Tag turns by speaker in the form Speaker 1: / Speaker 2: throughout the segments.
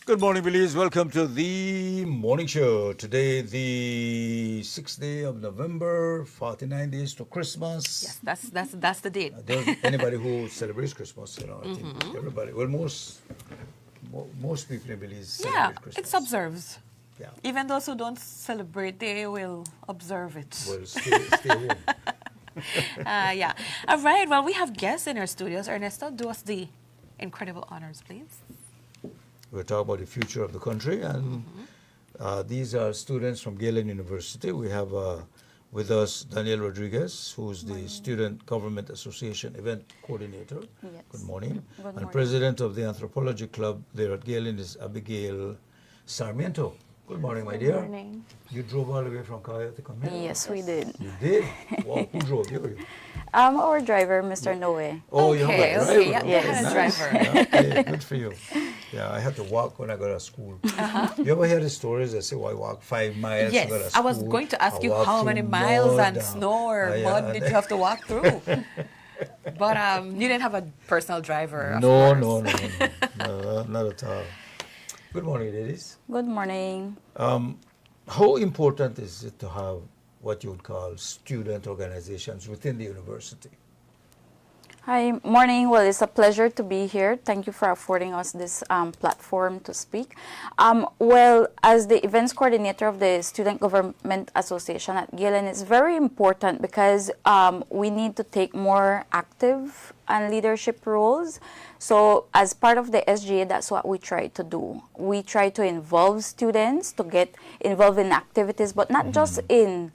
Speaker 1: Good morning, Belize. Welcome to the morning show. Today, the 6th day of November, 49 days to Christmas.
Speaker 2: Yes, that's the date.
Speaker 1: Anybody who celebrates Christmas, I think everybody. Well, most people in Belize
Speaker 2: Yeah,
Speaker 1: celebrate Christmas.
Speaker 2: it's observed.
Speaker 1: Yeah.
Speaker 2: Even those who don't celebrate, they will observe it.
Speaker 1: Well, stay home.
Speaker 2: Yeah. All right. Well, we have guests in our studios. Ernesto, do us the incredible honors, please.
Speaker 1: We're talking about the future of the country, and these are students from Galen University. We have with us Daniel Rodriguez, who's the Student Government Association Event Coordinator.
Speaker 3: Yes.
Speaker 1: Good morning.
Speaker 3: Good
Speaker 1: And
Speaker 3: morning.
Speaker 1: President of the Anthropology Club there at Galen is Abigail Sarmiento. Good morning, my dear.
Speaker 3: Good morning.
Speaker 1: You drove all the way from Kaya to come here?
Speaker 3: Yes, we did.
Speaker 1: You did? Wow, who drove you?
Speaker 3: Our driver, Mr. Noe.
Speaker 1: Oh, you have
Speaker 2: Okay,
Speaker 1: a driver.
Speaker 2: okay, yeah,
Speaker 3: Yes.
Speaker 2: you had a
Speaker 1: Nice.
Speaker 2: driver.
Speaker 1: Yeah, okay, good for you. Yeah, I had to walk when I got to school. You ever hear the stories that say, well, I walked 5 miles to go to
Speaker 2: Yes,
Speaker 1: school?
Speaker 2: I was going to ask
Speaker 1: I
Speaker 2: you
Speaker 1: walked
Speaker 2: how
Speaker 1: through
Speaker 2: many miles
Speaker 1: mud,
Speaker 2: and snow or
Speaker 1: yeah,
Speaker 2: mud
Speaker 1: and-
Speaker 2: did you have to walk through? But you didn't have a personal driver, of
Speaker 1: No,
Speaker 2: course.
Speaker 1: no, not at all. Good morning, ladies.
Speaker 3: Good morning.
Speaker 1: How important is it to have what you would call student organizations within the university?
Speaker 3: Hi, morning. Well, it's a pleasure to be here. Thank you for affording us this platform to speak. Well, as the events coordinator of the Student Government Association at Galen, it's very important because we need to take more active and leadership roles. So as part of the SGA, that's what we try to do. We try to involve students to get involved in activities, but not just in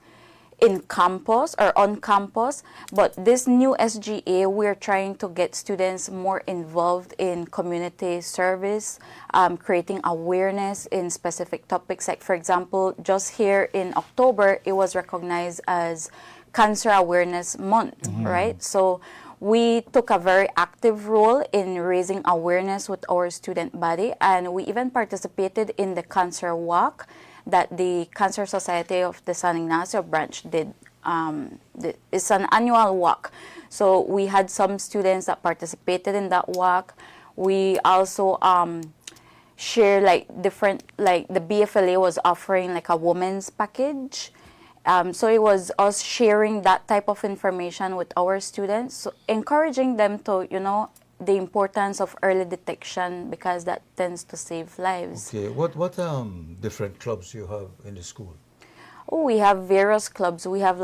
Speaker 3: campus or on campus, but this new SGA, we're trying to get students more involved in community service, creating awareness in specific topics. Like, for example, just here in October, it was recognized as Cancer Awareness Month, right? So we took a very active role in raising awareness with our student body, and we even participated in the Cancer Walk that the Cancer Society of the San Ignacio branch did. It's an annual walk. So we had some students that participated in that walk. We also share different, the BFLA was offering like a women's package. So it was us sharing that type of information with our students, so encouraging them to, the importance of early detection because that tends to save lives.
Speaker 1: Okay, what different clubs you have in the school?
Speaker 3: Oh, we have various clubs. We have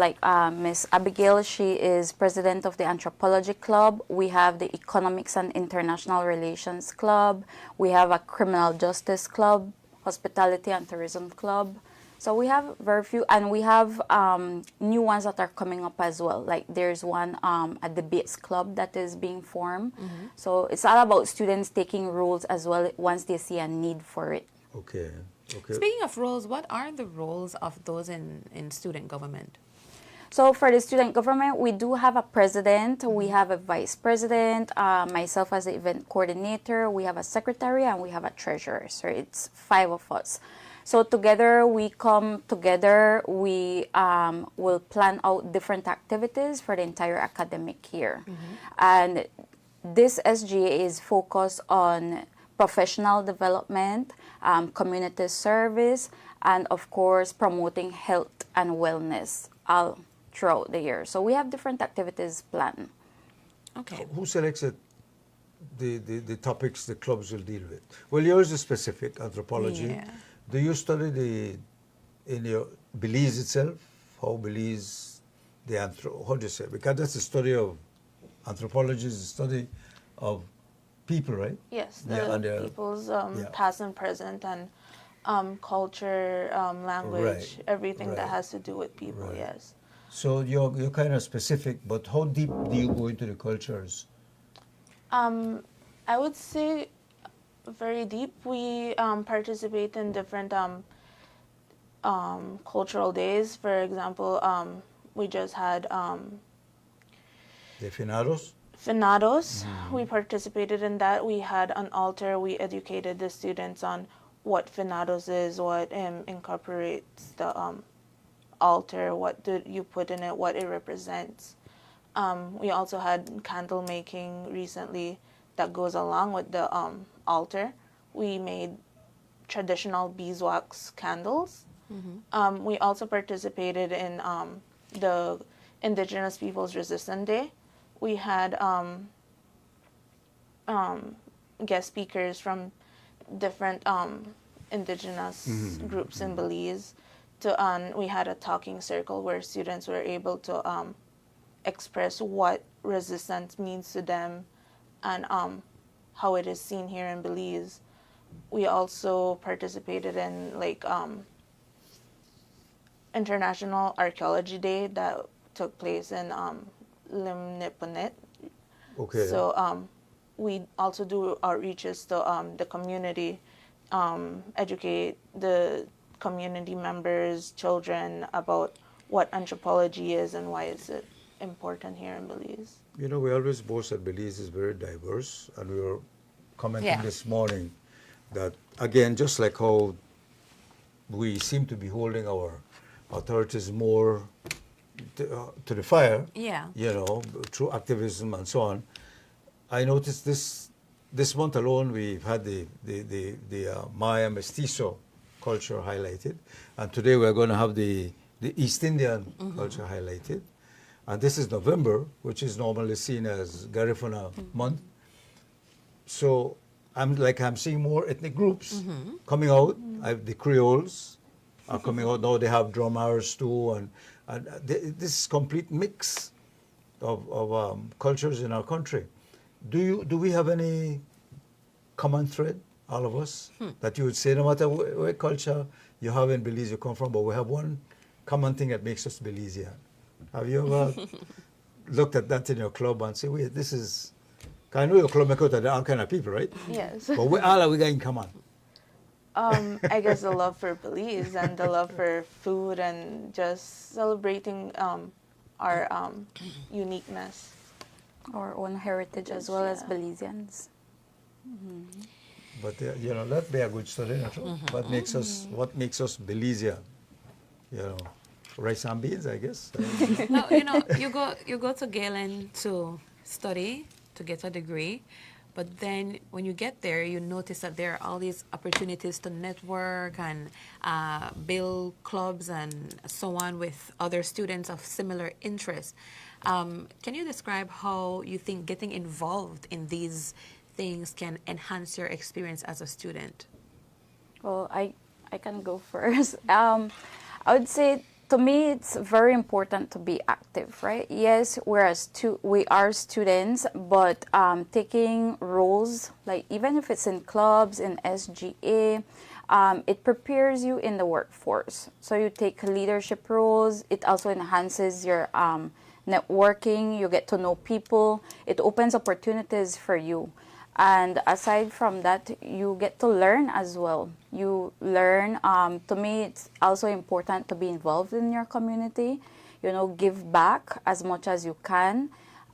Speaker 3: Miss Abigail, she is president of the Anthropology Club. We have the Economics and International Relations Club. We have a Criminal Justice Club, Hospitality and Tourism Club. So we have very few, and we have new ones that are coming up as well. Like there's one at the Bates Club that is being formed. So it's all about students taking roles as well once they see a need for it.
Speaker 1: Okay.
Speaker 2: Speaking of roles, what are the roles of those in student government?
Speaker 3: So for the student government, we do have a president, we have a vice president, myself as the event coordinator, we have a secretary, and we have a treasurer. So it's 5 of us. So together, we come together, we will plan out different activities for the entire academic year. And this SGA is focused on professional development, community service, and of course, promoting health and wellness all throughout the year. So we have different activities planned.
Speaker 2: Okay.
Speaker 1: Who selects the topics the clubs will deal with? Well, yours is specific, anthropology.
Speaker 2: Yeah.
Speaker 1: Do you study in your Belize itself? How Belize, how do you say? Because that's the study of anthropology, is the study of people, right?
Speaker 4: Yes,
Speaker 1: Yeah, and
Speaker 4: the people's
Speaker 1: yeah.
Speaker 4: past and present and culture, language,
Speaker 1: Right,
Speaker 4: everything
Speaker 1: right,
Speaker 4: that has to do with people,
Speaker 1: right.
Speaker 4: yes.
Speaker 1: So you're kind of specific, but how deep do you go into the cultures?
Speaker 4: I would say very deep. We participate in different cultural days. For example, we just had
Speaker 1: The finados?
Speaker 4: Finados. We participated in that. We had an altar. We educated the students on what Finados is, what incorporates the altar, what do you put in it, what it represents. We also had candle making recently that goes along with the altar. We made traditional beeswax candles. We also participated in the Indigenous Peoples Resistance Day. We had guest speakers from different indigenous groups in Belize. We had a talking circle where students were able to express what resistance means to them and how it is seen here in Belize. We also participated in like International Archaeology Day that took place in Limniponet.
Speaker 1: Okay.
Speaker 4: So we also do outreaches to the community, educate the community members, children about what anthropology is and why is it important here in Belize.
Speaker 1: You know, we always boast that Belize is very diverse, and we were commenting
Speaker 2: Yeah.
Speaker 1: this morning that, again, just like how we seem to be holding our authorities more to the fire,
Speaker 2: Yeah.
Speaker 1: you know, through activism and so on. I noticed this month alone we've had the Maya Mestizo culture highlighted, and today we're going to have the East Indian culture highlighted, and this is November, which is normally seen as Garifuna month. So I'm seeing more ethnic groups coming out. The Creoles are coming out now. They have drummers too, and this complete mix of cultures in our country. Do we have any common thread, all of us, that you would say no matter what culture you have in Belize you come from, but we have one common thing that makes us Belizean? Have you ever looked at that in your club and say, wait, this is... I know your club make out of all kind of people, right?
Speaker 4: Yes.
Speaker 1: But we all are we got in common?
Speaker 4: I guess the love for Belize and the love for food and just celebrating our uniqueness.
Speaker 3: Our own heritage as well as Belizeans.
Speaker 1: But you know, that be a good story. Not true? What makes us Belizean? You know, rice and beans, I guess.
Speaker 2: No, you know, you go to Galen to study, to get a degree, but then when you get there, you notice that there are all these opportunities to network and build clubs and so on with other students of similar interests. Can you describe how you think getting involved in these things can enhance your experience as a student?
Speaker 3: Well, I can go first. I would say to me it's very important to be active, right? Yes, we are students, but taking roles, like even if it's in clubs, in SGA, it prepares you in the workforce. So you take leadership roles. It also enhances your networking. You get to know people. It opens opportunities for you. And aside from that, you get to learn as well. You learn, to me, it's also important to be involved in your community, you know, give back as much as you can.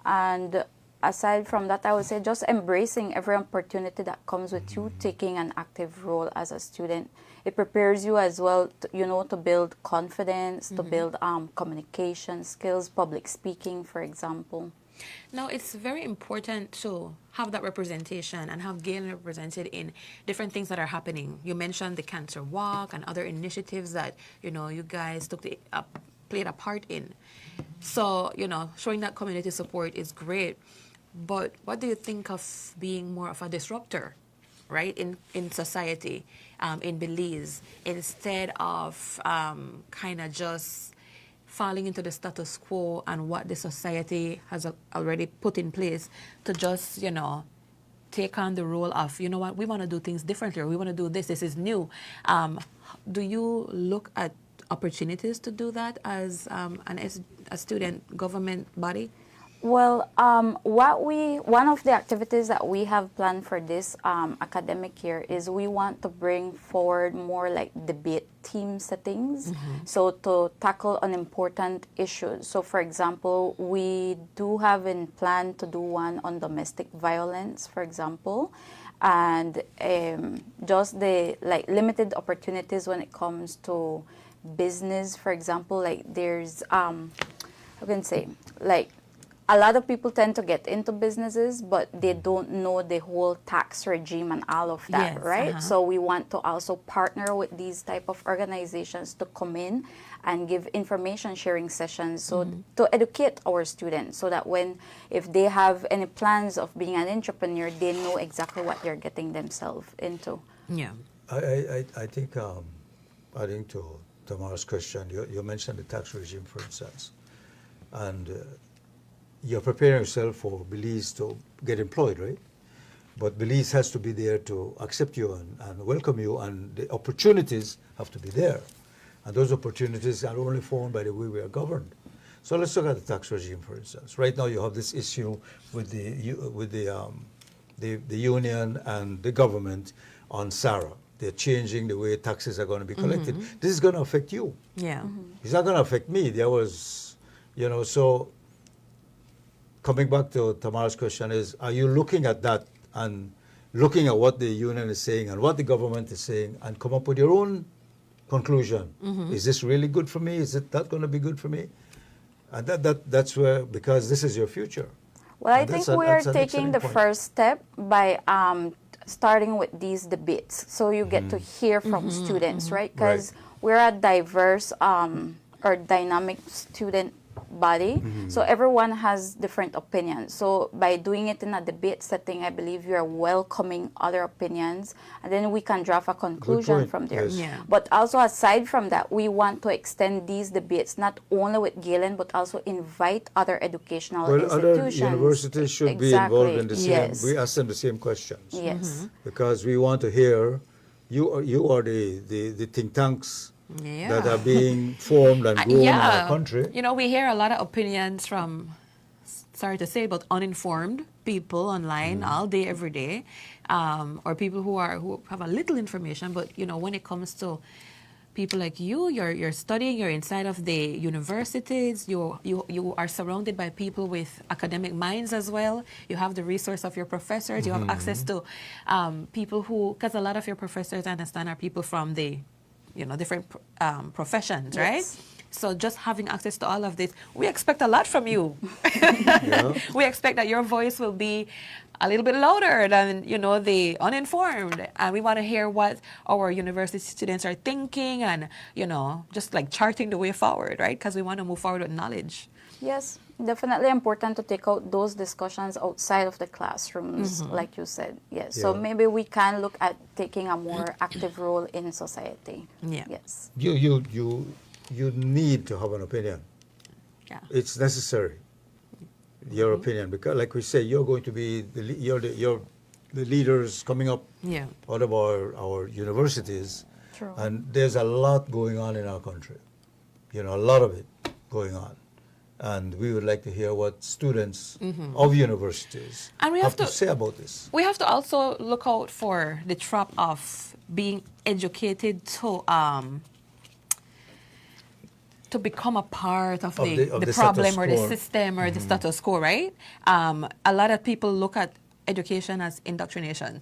Speaker 3: And aside from that, I would say just embracing every opportunity that comes with you taking an active role as a student. It prepares you as well, you know, to build confidence, to build communication skills, public speaking, for example.
Speaker 2: Now, it's very important to have that representation and have Galen represented in different things that are happening. You mentioned the Cancer Walk and other initiatives that, you know, you guys played a part in. So, you know, showing that community support is great. But what do you think of being more of a disruptor, right, in society, in Belize, instead of kind of just falling into the status quo and what the society has already put in place, to just, you know, take on the role of, you know what, we want to do things differently, or we want to do this is new. Do you look at opportunities to do that as a student government body?
Speaker 3: Well, one of the activities that we have planned for this academic year is we want to bring forward more like debate team settings, so to tackle on important issues. So, for example, we do have in plan to do one on domestic violence, for example, and just the like limited opportunities when it comes to business, for example, like there's I can say like a lot of people tend to get into businesses, but they don't know the whole tax regime and all of that,
Speaker 2: Yes,
Speaker 3: right? So we want to also partner with these type of organizations to come in and give information sharing sessions, so to educate our students, so that if they have any plans of being an entrepreneur, they know exactly what they're getting themselves into.
Speaker 2: Yeah.
Speaker 1: I think, adding to Tamar's question, you mentioned the tax regime, for instance, and you're preparing yourself for Belize to get employed, right? But Belize has to be there to accept you and welcome you, and the opportunities have to be there. And those opportunities are only formed by the way we are governed. So let's look at the tax regime, for instance. Right now you have this issue with the union and the government on SARA. They're changing the way taxes are going to be collected. This is going to affect you.
Speaker 2: Yeah.
Speaker 1: It's not going to affect me. There was, so coming back to Tamara's question is, are you looking at that and looking at what the union is saying and what the government is saying and come up with your own conclusion? Is this really good for me? Is it not going to be good for me? And that's where, because this is your future.
Speaker 3: Well, I
Speaker 1: And
Speaker 3: think
Speaker 1: that's
Speaker 3: we are
Speaker 1: an
Speaker 3: taking
Speaker 1: excellent
Speaker 3: the
Speaker 1: point.
Speaker 3: first step by starting with these debates, so you get to hear from students, right? Because we're a diverse or dynamic student body, so everyone has different opinions. So by doing it in a debate setting, I believe you are welcoming other opinions, and then we can draft a conclusion
Speaker 1: point,
Speaker 3: from there.
Speaker 1: yes.
Speaker 2: Yeah.
Speaker 3: But also, aside from that, we want to extend these debates not only with Galen, but also invite other educational
Speaker 1: Well, other
Speaker 3: institutions.
Speaker 1: universities should be
Speaker 3: Exactly.
Speaker 1: involved in the same.
Speaker 3: Yes.
Speaker 1: We ask them the same questions.
Speaker 3: Yes.
Speaker 1: Because we want to hear, you are the think tanks
Speaker 2: Yeah.
Speaker 1: that are being formed and grown in our country.
Speaker 2: We hear a lot of opinions from, sorry to say, but uninformed people online all day, every day, or people who have a little information. But when it comes to people like you're studying, you're inside of the universities, you are surrounded by people with academic minds as well. You have the resource of your professors. You have access to people who, because a lot of your professors, I understand, are people from the different professions, right?
Speaker 3: Yes.
Speaker 2: So just having access to all of this, we expect a lot from you.
Speaker 1: Yeah.
Speaker 2: We expect that your voice will be a little bit louder than, the uninformed. And we want to hear what our university students are thinking and, just like charting the way forward, right? Because we want to move forward with knowledge.
Speaker 3: Yes, definitely important to take out those discussions outside of the classrooms, like you said. Yes. So
Speaker 1: Yeah.
Speaker 3: maybe we can look at taking a more active role in society.
Speaker 2: Yeah.
Speaker 3: Yes.
Speaker 1: You need to have an opinion.
Speaker 2: Yeah.
Speaker 1: It's necessary. Your opinion, because like we say, you're going to be you're the leaders coming up
Speaker 2: Yeah.
Speaker 1: out of our universities.
Speaker 3: True.
Speaker 1: And there's a lot going on in our country. A lot of it going on. And we would like to hear what students of universities
Speaker 2: And we
Speaker 1: have
Speaker 2: have
Speaker 1: to
Speaker 2: to-
Speaker 1: say about this.
Speaker 2: We have to also look out for the trap of being educated to become a part of the
Speaker 1: the
Speaker 2: problem
Speaker 1: status
Speaker 2: or the
Speaker 1: quo.
Speaker 2: system or the status quo, right? A lot of people look at education as indoctrination,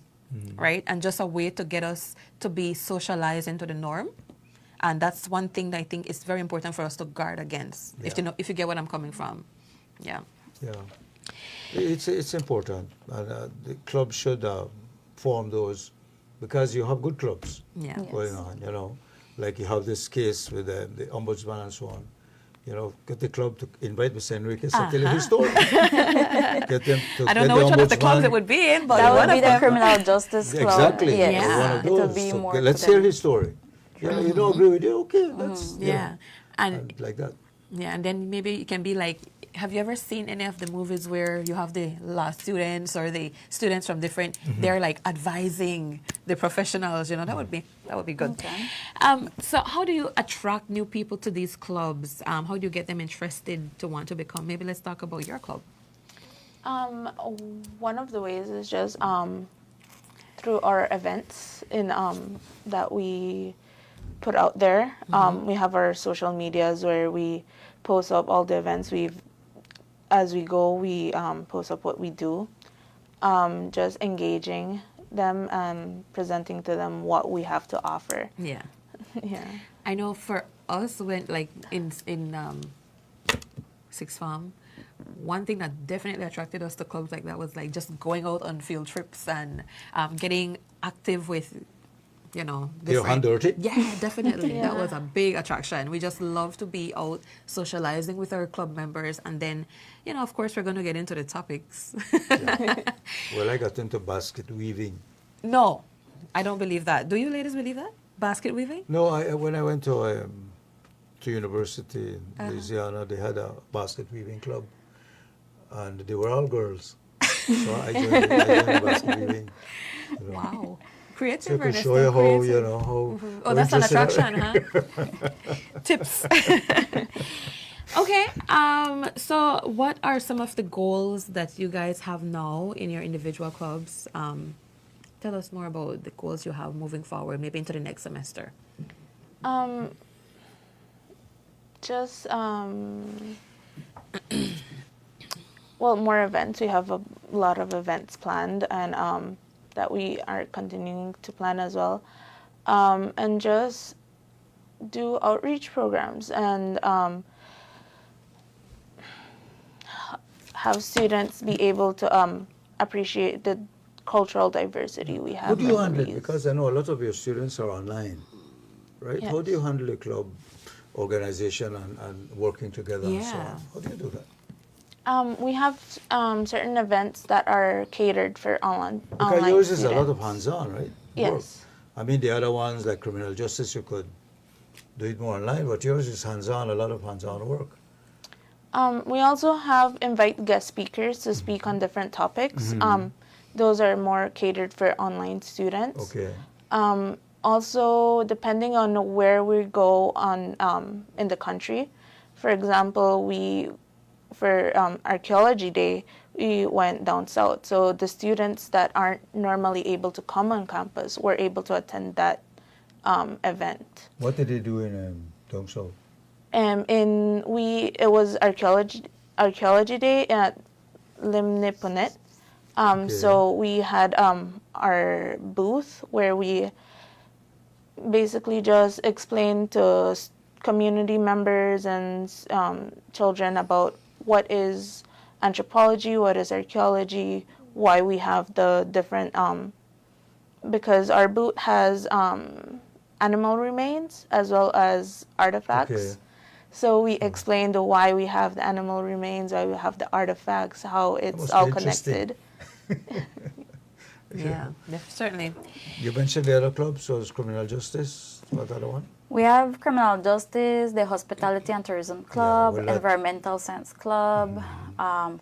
Speaker 2: right? And just a way to get us to be socialized into the norm. And that's one thing that I think is very important for us to guard against,
Speaker 1: Yeah.
Speaker 2: if you get what I'm coming from. Yeah.
Speaker 1: Yeah, it's important, and the club should form those, because you have good clubs
Speaker 2: Yeah.
Speaker 3: Yes.
Speaker 1: going on. Like you have this case with the ombudsman and so on. Get the club to invite Mr. Enriquez to tell his story. Get them to
Speaker 2: I don't
Speaker 1: get
Speaker 2: know which one of the clubs
Speaker 1: ombudsman-
Speaker 2: it would be in, but
Speaker 3: That
Speaker 2: one
Speaker 3: would be
Speaker 2: of
Speaker 3: the
Speaker 2: them.
Speaker 3: Criminal Justice Club.
Speaker 1: Exactly.
Speaker 3: Yes.
Speaker 2: Yeah.
Speaker 1: One of
Speaker 3: It will
Speaker 1: those.
Speaker 3: be
Speaker 1: So
Speaker 3: more
Speaker 1: let's
Speaker 3: to
Speaker 1: hear
Speaker 3: them.
Speaker 1: his story. You don't agree with it? Okay, that's
Speaker 2: Yeah. And
Speaker 1: and like that.
Speaker 2: yeah, and then maybe it can be like, have you ever seen any of the movies where you have the law students or the students from different, they're like advising the professionals, that would be good.
Speaker 3: Okay.
Speaker 2: So how do you attract new people to these clubs? How do you get them interested to want to become? Maybe let's talk about your club.
Speaker 4: One of the ways is just through our events that we put out there. We have our social medias where we post up all the events as we go. We post up what we do, just engaging them and presenting to them what we have to offer.
Speaker 2: Yeah.
Speaker 4: Yeah.
Speaker 2: I know for us, when like in sixth form, one thing that definitely attracted us to clubs like that was like just going out on field trips and getting active with, you know,
Speaker 1: Your hand dirty?
Speaker 2: Yeah, definitely. That
Speaker 4: Yeah.
Speaker 2: was a big attraction. We just love to be out socializing with our club members. And then, you know, of course, we're going to get into the topics.
Speaker 1: Well, I got into basket weaving.
Speaker 2: No, I don't believe that. Do you ladies believe that? Basket weaving?
Speaker 1: No, when I went to university in Louisiana, they had a basket weaving club, and they were all girls. So I joined the basket weaving. You know.
Speaker 2: Wow.
Speaker 1: So I
Speaker 2: Creative,
Speaker 1: could
Speaker 2: Ernest.
Speaker 1: show you how,
Speaker 2: Creative.
Speaker 1: you know, how.
Speaker 2: Oh,
Speaker 1: how
Speaker 2: that's an
Speaker 1: interested I-
Speaker 2: attraction, huh? Tips. Okay. So, what are some of the goals that you guys have now in your individual clubs? Tell us more about the goals you have moving forward, maybe into the next semester.
Speaker 4: Just well, more events. We have a lot of events planned, and that we are continuing to plan as well. And just do outreach programs and have students be able to appreciate the cultural diversity we have.
Speaker 1: How do you
Speaker 4: in
Speaker 1: handle it?
Speaker 4: Belize.
Speaker 1: Because I know a lot of your students are online, right? How do you
Speaker 4: Yes.
Speaker 1: handle a club organization and working together and so
Speaker 2: Yeah.
Speaker 1: on? How do you do that?
Speaker 4: We have certain events that are catered for online.
Speaker 1: Because
Speaker 4: online
Speaker 1: yours is a lot of
Speaker 4: students.
Speaker 1: hands-on, right?
Speaker 4: Yes.
Speaker 1: Work. I mean, the other ones like criminal justice, you could do it more online, but yours is hands-on, a lot of hands-on work.
Speaker 4: We also have invite guest speakers to speak on different topics. Those are more catered for online students.
Speaker 1: Okay.
Speaker 4: Also, depending on where we go on in the country, for example, for Archaeology Day, we went down south. So the students that aren't normally able to come on campus were able to attend that event.
Speaker 1: What did they do in down south?
Speaker 4: It was Archaeology Day at Limniponet. So we had our booth where we basically just explained to community members and children about what is anthropology, what is archaeology, why we have the different because our booth has animal remains as well as artifacts.
Speaker 1: Okay.
Speaker 4: So we explained why we have the animal remains, why we have the artifacts, how it's
Speaker 1: must
Speaker 4: all
Speaker 1: be interesting.
Speaker 4: connected.
Speaker 2: Yeah, certainly.
Speaker 1: You mentioned the other clubs, so it's criminal justice. What other one?
Speaker 3: We have criminal justice, the hospitality and tourism club,
Speaker 1: well, that-
Speaker 3: environmental science club,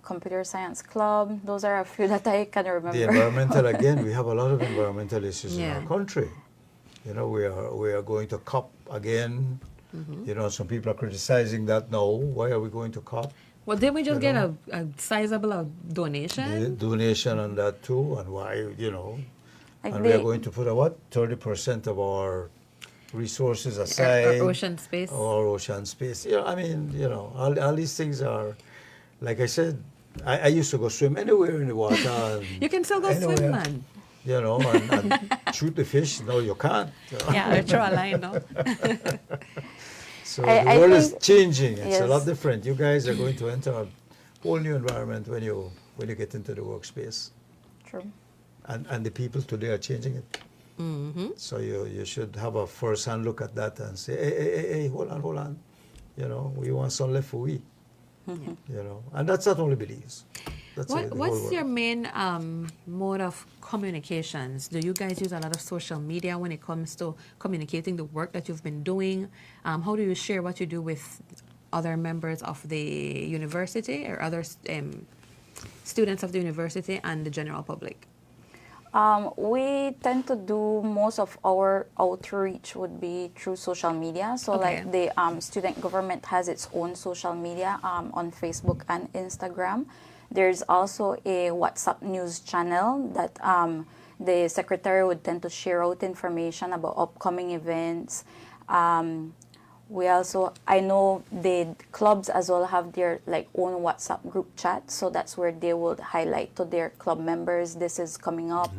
Speaker 3: computer science club. Those are a few that I can remember.
Speaker 1: The environmental, again, we have a lot of environmental issues in
Speaker 2: Yeah.
Speaker 1: our country. You know, we are going to COP again. You know, some people are criticizing that now. Why are we going to COP?
Speaker 2: Well, did we just
Speaker 1: You
Speaker 2: get
Speaker 1: know.
Speaker 2: a sizable donation?
Speaker 1: The donation on that too, and why, you know.
Speaker 3: Like
Speaker 1: And we are
Speaker 3: the-
Speaker 1: going to put 30% of our resources
Speaker 2: Our
Speaker 1: aside.
Speaker 2: ocean space.
Speaker 1: Our ocean space. Yeah, I mean, you know, all these things are, like I said, I used to go swim anywhere in the water. And
Speaker 2: You can still go swim,
Speaker 1: anywhere,
Speaker 2: man.
Speaker 1: You know, and shoot the fish. No, you can't.
Speaker 2: Yeah, I throw a line, no?
Speaker 1: So
Speaker 3: I
Speaker 1: the world is
Speaker 3: think-
Speaker 1: changing. It's a lot
Speaker 3: yes.
Speaker 1: different. You guys are going to enter a whole new environment when you get into the workspace.
Speaker 3: True.
Speaker 1: And the people today are changing it. So you should have a first-hand look at that and say, hey, hold on. You know, we want some left for we. You know, and that's not only Belize. That's the whole
Speaker 2: What's
Speaker 1: world.
Speaker 2: your main mode of communications? Do you guys use a lot of social media when it comes to communicating the work that you've been doing? How do you share what you do with other members of the university or other students of the university and the general public?
Speaker 3: We tend to do most of our outreach would be through social media. So
Speaker 2: Okay.
Speaker 3: like the student government has its own social media on Facebook and Instagram. There's also a WhatsApp news channel that the secretary would tend to share out information about upcoming events. We also, I know the clubs as well have their like own WhatsApp group chat, so that's where they would highlight to their club members this is coming up.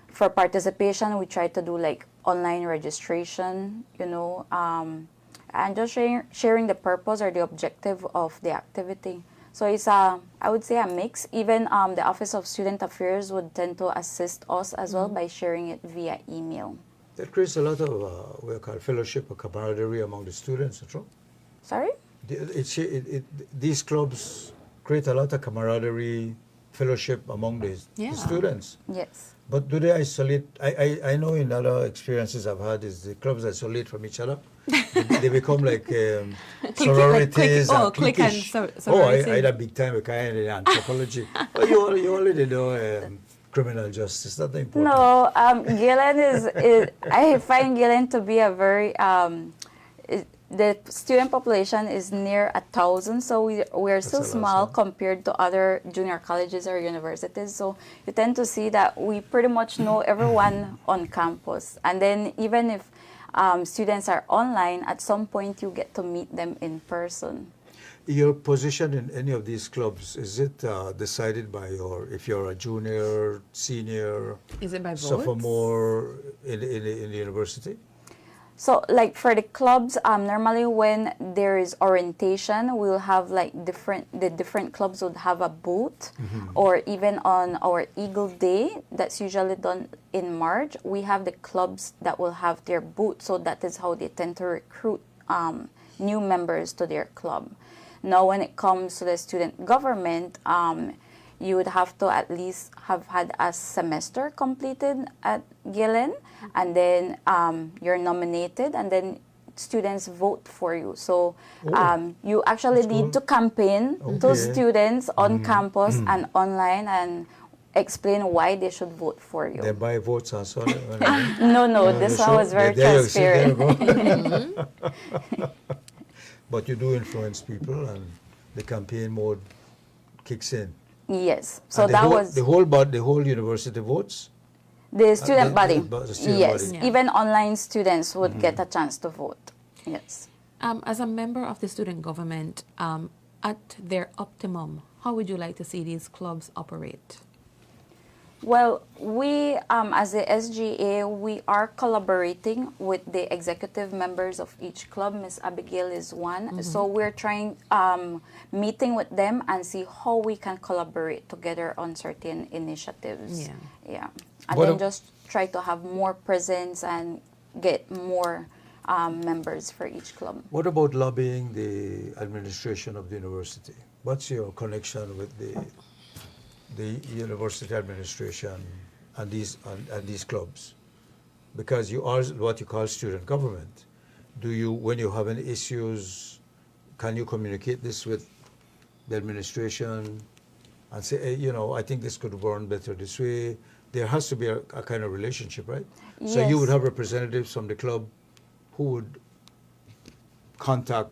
Speaker 3: For participation, we try to do like online registration, you know, and just sharing the purpose or the objective of the activity. So it's I would say a mix. Even the Office of Student Affairs would tend to assist us as well by sharing it via email.
Speaker 1: That creates a lot of what we call fellowship or camaraderie among the students, true?
Speaker 3: Sorry?
Speaker 1: These clubs create a lot of camaraderie, fellowship among the students.
Speaker 3: Yes.
Speaker 1: But do they isolate? I know in other experiences I've had is the clubs isolate from each other. They become like sororities and
Speaker 2: clique and
Speaker 1: cliquish.
Speaker 2: sorority.
Speaker 1: I had a big time kind in anthropology. But you already know criminal justice. That's important.
Speaker 3: No, Galen is I find Galen to be a very the student population is near 1,000, so we're still small compared to other junior colleges or universities. So you tend to see that we pretty much know everyone on campus. And then even if students are online, at some point you get to meet them in person.
Speaker 1: Your position in any of these clubs, is it decided by if you're a junior, senior,
Speaker 2: Is it by votes?
Speaker 1: sophomore in the university?
Speaker 3: So, like for the clubs, normally when there is orientation, we'll have like the different clubs would have a booth, or even on our Eagle Day, that's usually done in March, we have the clubs that will have their booth. So that is how they tend to recruit new members to their club. Now, when it comes to the student government, you would have to at least have had a semester completed at Galen, and then you're nominated, and then students vote for you. So you actually need to campaign to students on campus and online and explain why they should vote for you.
Speaker 1: They buy votes as well.
Speaker 3: No, this one was very transparent.
Speaker 1: But you do influence people, and the campaign mode kicks in.
Speaker 3: Yes. So
Speaker 1: And
Speaker 3: that was
Speaker 1: the whole university votes.
Speaker 3: the student body.
Speaker 1: The student
Speaker 3: Yes.
Speaker 1: body.
Speaker 2: Yeah.
Speaker 3: Even online students would get a chance to vote. Yes.
Speaker 2: As a member of the student government, at their optimum, how would you like to see these clubs operate?
Speaker 3: Well, we, as the SGA, we are collaborating with the executive members of each club. Miss Abigail is one. So we're trying, meeting with them and see how we can collaborate together on certain initiatives. Yeah. And
Speaker 1: What
Speaker 3: then
Speaker 1: ab-
Speaker 3: just try to have more presence and get more members for each club.
Speaker 1: What about lobbying the administration of the university? What's your connection with the university administration and these clubs? Because you are what you call student government. When you have any issues, can you communicate this with the administration and say, hey, I think this could run better this way? There has to be a kind of relationship, right?
Speaker 3: Yes.
Speaker 1: So you would have representatives from the club who would contact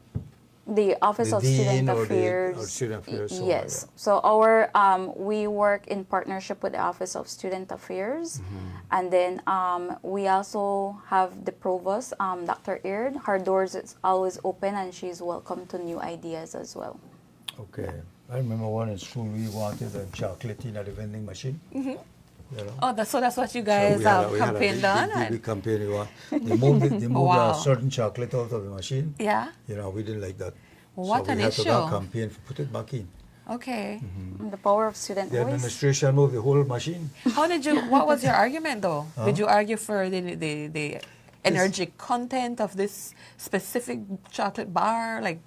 Speaker 3: The Office
Speaker 1: the
Speaker 3: of Student
Speaker 1: dean or
Speaker 3: Affairs.
Speaker 1: or student affairs. so on,
Speaker 3: Yes.
Speaker 1: yeah.
Speaker 3: So we work in partnership with the Office of Student Affairs, and then we also have the provost, Dr. Eard. Her doors is always open, and she's welcome to new ideas as well.
Speaker 1: Okay. I remember one in school we wanted a chocolate in at the vending machine.
Speaker 2: Oh, that's what you
Speaker 1: So
Speaker 2: guys
Speaker 1: we had a
Speaker 2: campaigned on?
Speaker 1: big campaign. They moved
Speaker 2: Wow.
Speaker 1: a certain chocolate out of the machine.
Speaker 2: Yeah.
Speaker 1: We didn't like that.
Speaker 2: What
Speaker 1: so
Speaker 2: an
Speaker 1: we had to
Speaker 2: issue.
Speaker 1: go campaign to put it back in.
Speaker 2: Okay.
Speaker 3: The power of student
Speaker 1: The
Speaker 3: voice.
Speaker 1: administration moved the whole machine.
Speaker 2: What was your argument though? Did you argue for the energy content of this specific chocolate bar? Like,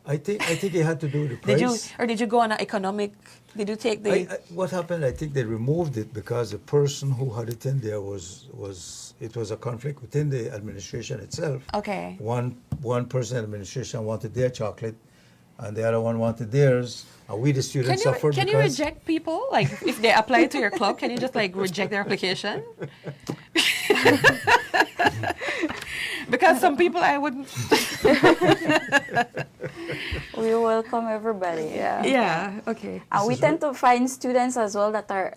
Speaker 1: I think it had to do with the price.
Speaker 2: did you go on an economic, did you take the,
Speaker 1: What happened? I think they removed it because the person who had it in there was a conflict within the administration itself.
Speaker 2: okay.
Speaker 1: One person in the administration wanted their chocolate, and the other one wanted theirs. And we, the students, suffered
Speaker 2: Can you
Speaker 1: because
Speaker 2: reject people? Like, if they apply to your club, can you just like reject their application? Because some people I wouldn't.
Speaker 3: We welcome everybody. Yeah.
Speaker 2: Yeah, okay.
Speaker 3: And we tend to find students as well that are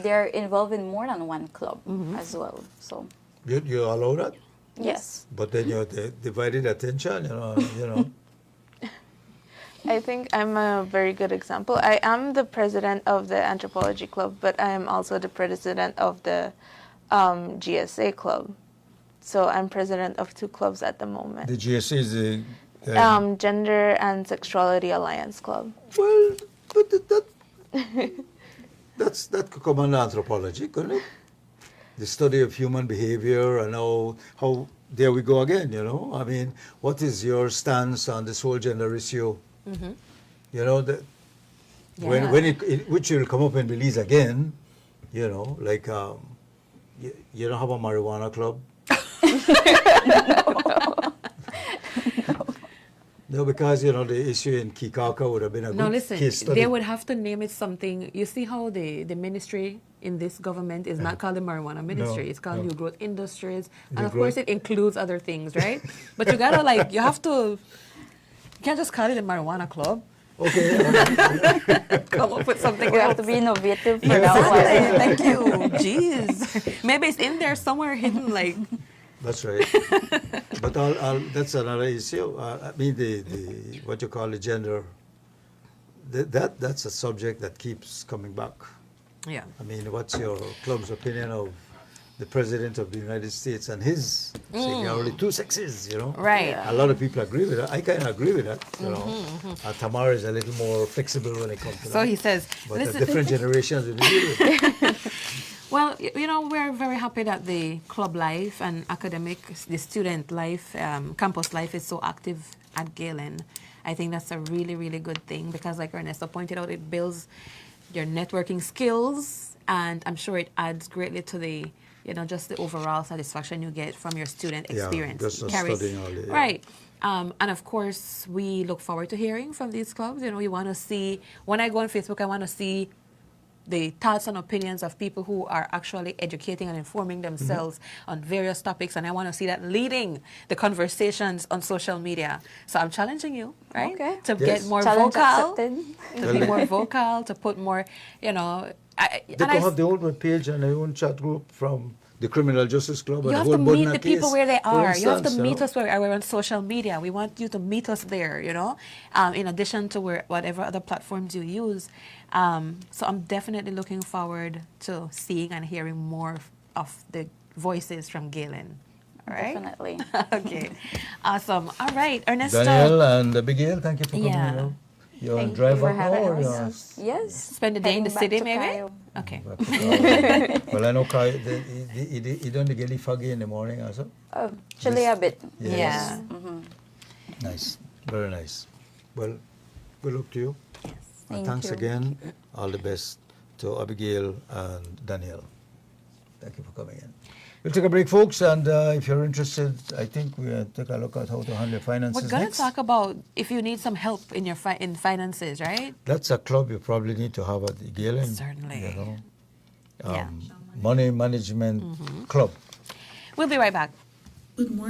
Speaker 3: they're involved in more than one club as well. So
Speaker 1: you allow that,
Speaker 3: yes.
Speaker 1: but then you divided attention. You know.
Speaker 4: I think I'm a very good example. I am the president of the anthropology club, but I am also the president of the GSA club. So I'm president of two clubs at the moment.
Speaker 1: The GSA is the
Speaker 4: Gender and Sexuality Alliance Club.
Speaker 1: Well, but that could come under anthropology, couldn't it? The study of human behavior and how there we go again, you know. I mean, what is your stance on this whole gender issue? You know, that when it which will come up in Belize again, you know, like you don't have a marijuana club. No, because, you know, the issue in Kikaka would have been a
Speaker 2: No,
Speaker 1: good
Speaker 2: listen,
Speaker 1: case study.
Speaker 2: they would have to name it something. You see how the ministry in this government is not called the marijuana ministry. It's called New Growth Industries. And of course it includes other things, right? But you gotta you can't just call it a marijuana club.
Speaker 1: Okay.
Speaker 2: Come up with something
Speaker 3: We
Speaker 2: else.
Speaker 3: have to be innovative for that one.
Speaker 2: Thank you. Jeez. Maybe it's in there somewhere hidden, like.
Speaker 1: That's right. But that's another issue. I mean, the what you call the gender, that's a subject that keeps coming back.
Speaker 2: Yeah.
Speaker 1: I mean, what's your club's opinion of the President of the United States and his saying there are only two sexes, you know?
Speaker 2: Right.
Speaker 1: A lot of people agree with that. I kind of agree with that, you know. Tamara is a little more flexible when it comes to
Speaker 2: So
Speaker 1: that.
Speaker 2: he says,
Speaker 1: But
Speaker 2: listen.
Speaker 1: different generations will deal with.
Speaker 2: Well, you know, we're very happy that the club life and academic, the student life, campus life is so active at Galen. I think that's a really, really good thing because, like Ernesto pointed out, it builds your networking skills, and I'm sure it adds greatly to the, you know, just the overall satisfaction you get from your student experience.
Speaker 1: just studying all day. Yeah.
Speaker 2: Right. And of course, we look forward to hearing from these clubs. You know, we want to see, when I go on Facebook, I want to see the thoughts and opinions of people who are actually educating and informing themselves on various topics, and I want to see that leading the conversations on social media. So I'm challenging you, right?
Speaker 3: Okay.
Speaker 2: To
Speaker 1: Yes.
Speaker 2: get more
Speaker 3: Challenge
Speaker 2: vocal,
Speaker 3: accepted.
Speaker 2: to be more vocal, to put more, you know.
Speaker 1: They can have their own web page and their own chat group from the Criminal Justice Club.
Speaker 2: you
Speaker 1: and
Speaker 2: have
Speaker 1: the
Speaker 2: to
Speaker 1: whole
Speaker 2: meet
Speaker 1: Bodna
Speaker 2: the people
Speaker 1: case,
Speaker 2: where they
Speaker 1: for
Speaker 2: are. You have to
Speaker 1: instance,
Speaker 2: meet
Speaker 1: know.
Speaker 2: us where we're on social media. We want you to meet us there, you know, in addition to whatever other platforms you use. So I'm definitely looking forward to seeing and hearing more of the voices from Galen. All right?
Speaker 3: Definitely.
Speaker 2: Okay. Awesome. All right, Ernesto.
Speaker 1: Daniel and Abigail, thank you for coming.
Speaker 2: Yeah.
Speaker 1: You know. You're on
Speaker 3: Thank
Speaker 1: drive
Speaker 3: you for
Speaker 1: up now,
Speaker 3: having
Speaker 1: or
Speaker 3: us. Yes.
Speaker 2: Spend the day in the
Speaker 3: Heading
Speaker 2: city,
Speaker 3: back to
Speaker 2: maybe?
Speaker 3: Cairo.
Speaker 2: Okay.
Speaker 1: Well, I know Kai, he don't get foggy in the morning also.
Speaker 3: Oh, chilly a bit.
Speaker 2: Yeah.
Speaker 1: Nice, very nice. Well, good luck to you. And
Speaker 3: Thank
Speaker 1: thanks
Speaker 3: you.
Speaker 1: again. All the best to Abigail and Daniel. Thank you for coming in. We'll take a break, folks, and if you're interested, I think we'll take a look at how to handle finances
Speaker 2: We're going to
Speaker 1: next.
Speaker 2: talk about if you need some help in your in finances, right?
Speaker 1: That's a club you probably need to have at the Galen.
Speaker 2: Certainly.
Speaker 1: You know,
Speaker 2: Yeah.
Speaker 1: money management club.
Speaker 2: We'll be right back.
Speaker 5: Good morning.